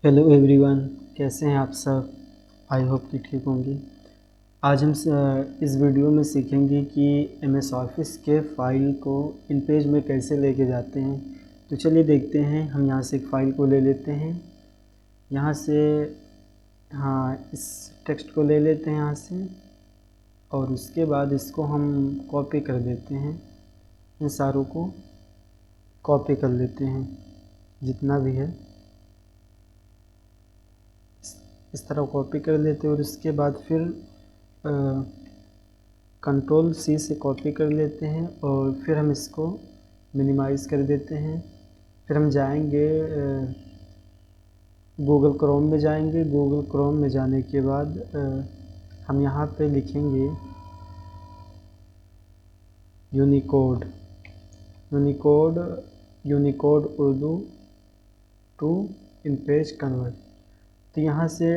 Hello everyone, कैसे हैं आप सब। आई होप कि ठीक होंगे। आज हम इस वीडियो में सीखेंगे कि एमएस ऑफिस के फ़ाइल को इन पेज में कैसे लेके जाते हैं। तो चलिए देखते हैं। हम यहाँ से एक फ़ाइल को ले लेते हैं, यहाँ से इस टेक्स्ट को ले लेते हैं यहाँ से, और उसके बाद इसको हम कॉपी कर देते हैं। इन सारों को कॉपी कर लेते हैं जितना भी है, इस तरह कॉपी कर लेते हैं। और उसके बाद फिर कंट्रोल सी से कॉपी कर लेते हैं और फिर हम इसको मिनिमाइज़ कर देते हैं। फिर हम जाएंगे गूगल क्रोम में जाएंगे। गूगल क्रोम में जाने के बाद हम यहाँ पे लिखेंगे Unicode Unicode Urdu to InPage convert. तो यहाँ से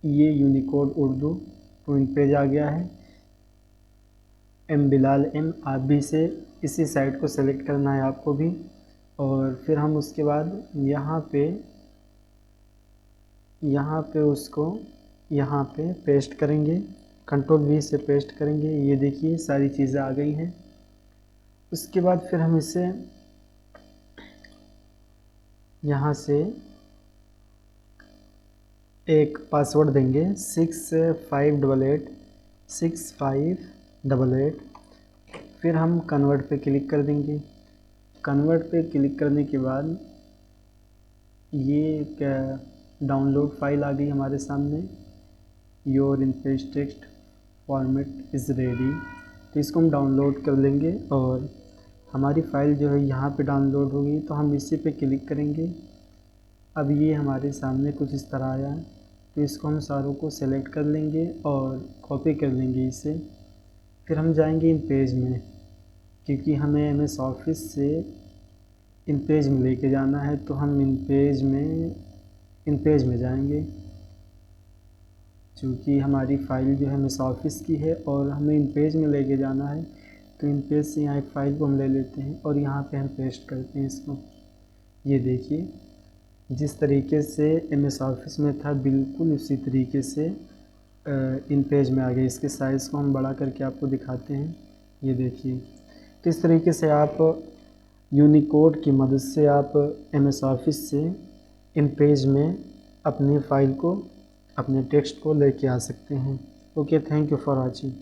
ये Unicode Urdu to InPage आ गया है। बिलाल आप भी इसी साइट को सेलेक्ट करना है आपको भी। और फिर हम उसके बाद यहाँ पे उसको यहाँ पे पेस्ट करेंगे। कंट्रोल वी से पेस्ट करेंगे। ये देखिए सारी चीज़ें आ गई हैं। उसके बाद फिर हम इसे यहाँ से एक पासवर्ड देंगे 6588। फिर हम कन्वर्ट पे क्लिक कर देंगे। कन्वर्ट पे क्लिक करने के बाद ये क्या डाउनलोड फाइल आ गई हमारे सामने। Your in page text format is ready. तो इसको हम डाउनलोड कर लेंगे और हमारी फ़ाइल जो है यहाँ पे डाउनलोड होगी। तो हम इसी पे क्लिक करेंगे। अब ये हमारे सामने कुछ इस तरह आया है। तो इसको हम सारों को सेलेक्ट कर लेंगे और कॉपी कर लेंगे इसे। फिर हम जाएंगे इन पेज में, क्योंकि हमें एमएस ऑफिस से इन पेज में लेके जाना है। तो हम इन पेज में जाएंगे, क्योंकि हमारी फ़ाइल जो है एमएस ऑफिस की है और हमें इन पेज में लेके जाना है। तो इन पेज से यहाँ एक फ़ाइल को हम ले लेते हैं और यहाँ पे हम पेस्ट करते हैं इसको। ये देखिए जिस तरीके से एमएस ऑफिस में था बिल्कुल उसी तरीके से इन पेज में आ गया। इसके साइज़ को हम बड़ा करके आपको दिखाते हैं। ये देखिए, तो इस तरीके से आप यूनिकोड की मदद से आप एमएस ऑफिस से इन पेज में अपनी फ़ाइल को, अपने टेक्स्ट को लेके आ सकते हैं। Okay, thank you for watching.